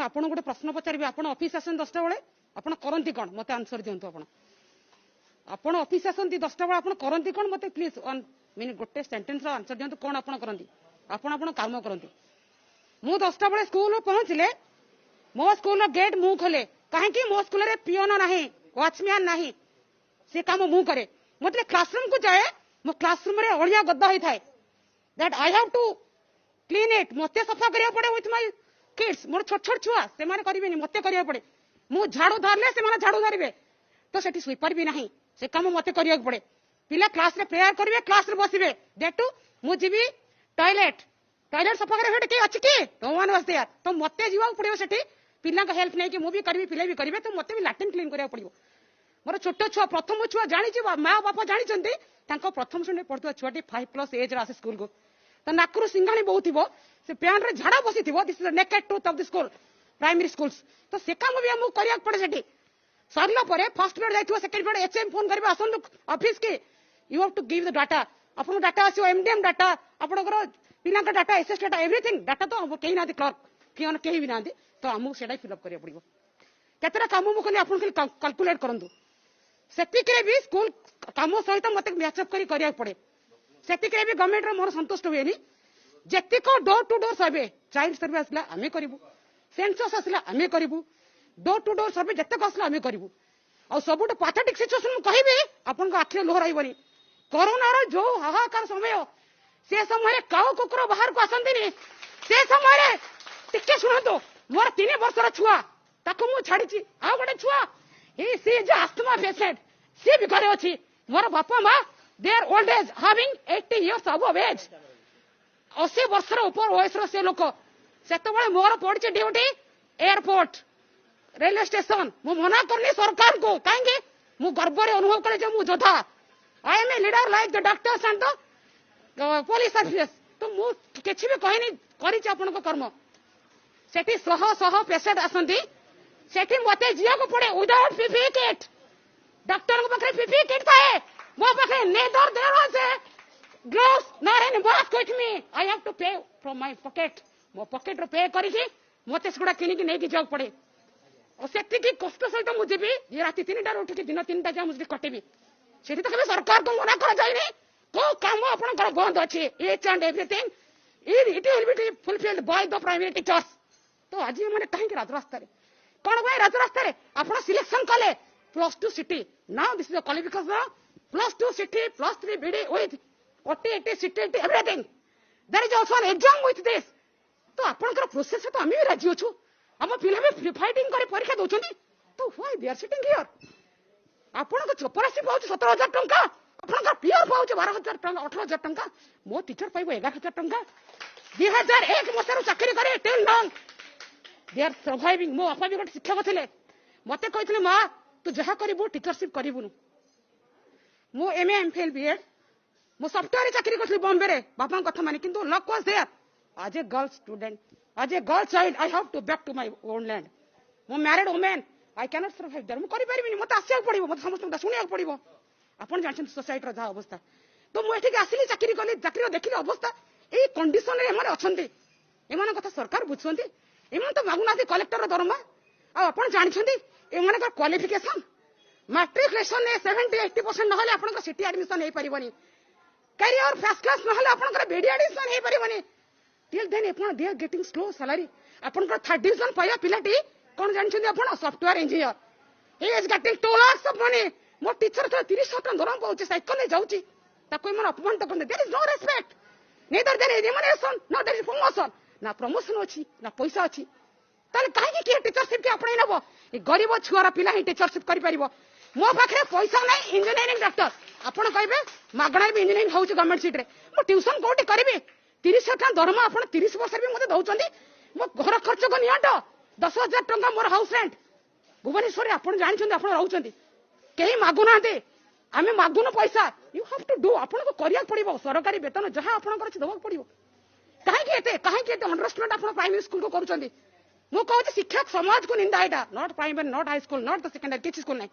ଆପଣ ଗୋଟେ ପ୍ରଶ୍ନ ପଚାରିବେ ଆପଣ ଅଫିସ ଆସନ୍ତି 10ଟା ବେଳେ ଆପଣ କରନ୍ତି କଣ ମତେ ଆନ୍ସର ଦିଅନ୍ତୁ ଆପଣ ଅଫିସ ଆସନ୍ତି 10ଟା ବେଳେ ଆପଣ କରନ୍ତି କଣ ମତେ ପ୍ଲିଜ 1 ମିନିଟ ଗୋଟେ ସେଣ୍ଟେନ୍ସ ର ଆନ୍ସର ଦିଅନ୍ତୁ କଣ ଆପଣ କରନ୍ତି ଆପଣ କାମ କରନ୍ତି ମୁଁ 10ଟା ବେଳେ ସ୍କୁଲ ପହଞ୍ଚିଲେ ମୋ ସ୍କୁଲ गेट ମୁଁ ଖୋଲେ କାହିଁକି ମୋ ସ୍କୁଲ ରେ ପିଅନ ନାହିଁ ୱାଚମ୍ୟାନ ନାହିଁ ସେ କାମ ମୁଁ କରେ ମତେ କ୍ଲାସरूम को जाए मो क्लासरूम रे ओलिया गद्दा होई थाए that I have to clean it मते सफा करिया पड़े विथ माय किड्स मोर छोट छोट छुआ से माने करिवेनी मते करिया पड़े मु झाड़ू धरले से माने झाड़ू धरिबे तो सेठी स्वीपर भी नहीं से काम मते करिया पड़े पिला क्लास रे प्रेयर करिवे क्लास रे बसिबे दैट टू मु जीवी टॉयलेट सफा करे हेटे के अछि की नो वन वाज देयर तो मते जीवा पड़ियो सेठी पिला का हेल्प नै कि मु भी करबी पिले भी करिवे तो मते भी लैट्रिन क्लीन करिया पड़ियो मोर छोट छुआ प्रथम छुआ जानी छी माँ बापा जानी चंती तांको प्रथम श्रेणी पढ़ुवा छुआटी 5+ एज रे आसे स्कूल को तो नाकरू सिंघाणी बहुथिबो से पैन रे झाड़ा बसिथिबो this is the naked truth of the school primary schools तो से काम भी हमु करिया पड़े सेठी सरला परे फर्स्ट पीरियड जाइथिबो सेकंड पीरियड एचएम फोन करबे आसन ऑफिस के you have to give the data अपन डाटा आसीओ एमडीएम डाटा अपन पिला का data SS data everything data तो केही ना क्लर्क फियन केही भी ना तो हमु सेटा फिल अप करिया पड़िबो केतरा काम मु खाली अपन कैलकुलेट करंतु सेतिकरे भी स्कूल काम सहित मते मैचअप करिया पड़े सेतिकरे भी गवर्नमेंट रो मोर संतुष्ट हुएनी जेतिको door to door survey child survey आसला आमे करिवु सेंसस आसला आमे करिवु डोर टू डोर सर्वे जेतक आसला आमे करिवु आ सबुट पैथेटिक सिचुएशन कहबे आपन को आखिर लोहर आइबनी कोरोना रो जो हाहाकार समय से समय काउ कुकुर बाहर को आसंदिनी से समय टिके सुनतो मोर 3 वर्ष रो छुआ ताको मु छाड़ी छी आ गोटे छुआ he is asthma patient से भी घरे अछि मोर बापा मां they are old age having 80 years above age 80 वर्ष रो ऊपर वयस रो से लोक सेते बळे मोर पड़छि ड्यूटी एयरपोर्ट रेलवे स्टेशन मु मना करनी सरकार को काहेंगे मु गर्व रे अनुभव करे जे मु जोधा I am a leader like the doctors and the police officers तो मु किछि भी कहनी करि छी आपन को कर्म सेठी सह पेशेंट आसंती सेठी मते जिया को पड़े विदाउट पीपीई किट डॉक्टर को पकड़े पीपीई किट थाए मो पकड़े neither there was a gloves not any mask with me I have to pay from my pocket मो पॉकेट रो पे करी कि मते सगुडा किनी कि नै कि जाव पड़े और सेठी की कष्ट सहित मु जेबी ये राती 3टा उठी दिन 3टा जा मुझे कटेबी सेठी तो केबे सरकार को मना कर जाय नै को काम आपन कर बंद अछि each and everything it will be fulfilled by the primary teachers तो आज माने काहे के राजरास्ता रे कौन भाई राजरास्ता रे आपण सिलेक्शन कले +2 CT now this is the qualification +2 CT +3 BEd with OTT CT everything there is also an exam with this तो आपनकर प्रोसेस तो आमी राजी होछु हम पिला भी फाइटिंग करे परीक्षा दोछनी तो why they are sitting here आपण को चपरासी पाउछ 17000 टंका आपनकर पियर पाउछ 12000 टंका 18000 टंका मो टीचर पाइबो 11000 टंका 2001 मसरो चाकरी करे till now they are surviving मो आपा भी गोटे शिक्षक थे मते कहते माँ तू जहाँ करू टीचरशिप करूनु मु एमए एमफिल बीएड मु सफ्टवेयर चाकरी करी बॉम्बे रे बापा कथा मानी किंतु लक वाज देयर आज ए गर्ल स्टूडेंट आज a girl child I have to back to my own land मु married women I can not survive there मु करि परिबिनी मते आसिया पड़िबो मते समस्त सुनिया पड़िबो आपण जानछन सोसाइटी रा जा अवस्था तो मु एठी आसिली चाकरी कली चाकरी देखिली अवस्था ए कंडीशन रे हमरे अछंती एमान कथा सरकार बुझछंती एमन तो मागुना कलेक्टर दरमा आपण जानछंती एमन का क्वालिफिकेशन मैट्रिकुलेशन ने 70-80% नहले आपण का सिटी एडमिशन हे परिबनी करियर फर्स्ट क्लास नहले आपण का बीडी एडमिशन हे परिबनी टिल देन आपण they are getting slow salary आपण का थर्ड डिवीजन पाया पिलाटी कोन जानछंती आपण software engineer he is getting 2 lakh of money मो टीचर तो 30,000 टका दरम पाउछ साइकिल ले जाउची ताको मन अपमान तो करने there is no respect neither there remuneration no there is promotion ना प्रमोशन अच्छी ना पैसा अच्छी ताले काहे कि टीचरशिप के अपने नबो ए गरीब छुआरा पिला ही टीचरशिप करि परिबो मो पाखरे पैसा नै इंजीनियरिंग डॉक्टर आपण कहबे मागणा भी इंजीनियरिंग होउछ गवर्नमेंट सीट रे मो ट्यूशन कोठी करबे 30,000 टका दरमा आपण 30 वर्ष भी मते दउचंदी मो घर खर्च को नियाटो 10,000 टका मोर हाउस रेंट भुवनेश्वर आपण जानिछंदी आपण रहउचंदी केही मागुनाते आमे मागुनो पैसा यू हैव टू डू आपण को करिया पड़िबो सरकारी वेतन जहां आपण कर दबा पड़िबो काहे के अंडरस्टैंड आपण प्राइमरी स्कूल को करूचंदी मु कहूची शिक्षक समाज को निंदा एटा not primary not high school not the secondary किछि स्कूल नै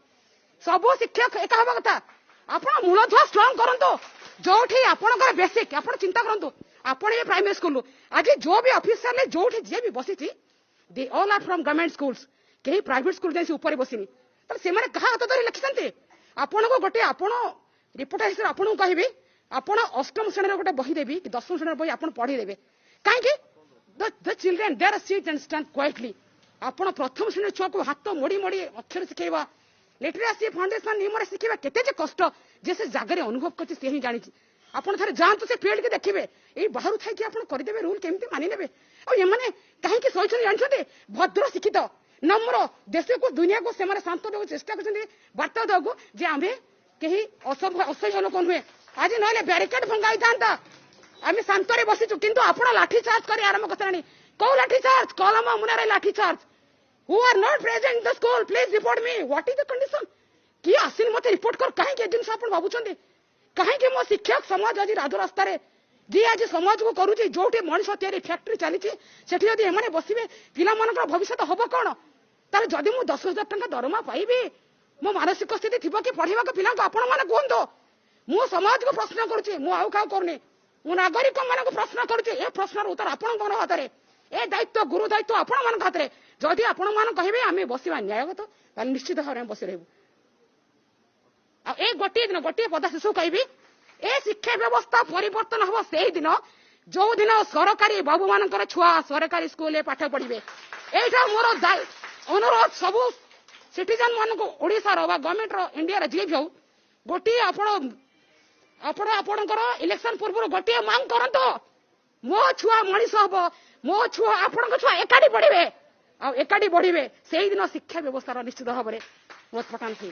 सब शिक्षक एक हबा कथा आपण मूलधुआ स्ट्रांग करंतो जोठी आपण कर बेसिक आपण चिंता करंतो आपण ये प्राइमरी स्कूल आज जो भी ऑफिसर ले जोठी जे भी बसिची they all are from government schools कहीं प्राइवेट स्कूल जाई ऊपर बसिनी तो से माने कहा हाथ धरी लिखिसंते आपण को गोटे आपण रिपोर्टर हिसाब आपण को कहबी आपण अष्टम श्रेणी गोटे बही देबी कि दशम श्रेणी बही आपण पढ़ी देबे काहे the children there seat and stand quietly आपण प्रथम श्रेणी छुआ को हाथ मोड़ी मोड़ी अक्षर सिखेबा लिटरेसी फाउंडेशन नियम शिखेबा केते जे कष्ट जे से जागरे अनुभव करछि से ही जानि आपण थारे जानतु से फील्ड के देखिबे ए बाहर थाई कि आपण करि देबे रूल केमती मानि नेबे आ ये माने काहे कि सोचन जानछते भद्र शिक्षित नम्र देश को दुनिया को से माने शांत देबो चेष्टा करछन्ती वार्ता देबो जे आमे केही असह्य लोक नुहे आज नहले बैरिकेड भंगाई थांता आमे शांत रे बसिछु किंतु आपण लाठी चार्ज करी आरंभ करतानी को लाठी चार्ज कलम मुनारे लाठी charge who are not present in the school please report me what is the condition कि आसिन मते रिपोर्ट कर काहे के दिन आपण बाबुचंदी काहे के मो शिक्षक समाज आज राजो रास्ता रे जी आज समाज को करूची जोटे मनीष तयारी फैक्ट्री चलीची सेठी जदी एमाने बसिबे पिला मानकर भविष्य हबो कोन तार जदी मु 10,000 टका दरमा पाइबे मो मानसिक स्थिति थिबो कि पढिबा को पिला को आपण माने कोन मु समाज को प्रश्न करूची मु आउ का करनी मु नागरिक माने को प्रश्न करूची ए प्रश्नर उत्तर आपण कोन हाथ रे ए दायित्व गुरु दायित्व आपण मान हाथ रे जदि आपण मान कहिबे आमे बसिबा न्यायगत ताल निश्चित भाव बसि रहबो आ ए गोटे दिन गोटे पदा शिशु कहबी ए शिक्षा व्यवस्था परिवर्तन हबो सेही दिन जो दिन सरकारी बाबू मानकर छुआ सरकारी स्कूल पाठ पढ़िबे एटा मोर अनुरोध सब सिटीजन मान को ओडिसा रो बा गवर्नमेंट रो इंडिया रो जे भी हो गोटे आपणकर इलेक्शन पूर्व गोटे मांग करंतो मो छुआ मनीष हबो मो छुआ आपन छुआ एकाडी पढ़िबे आ एकाडी बढ़िबे सेही दिन शिक्षा व्यवस्था निश्चित भाव में उत्पटान थी।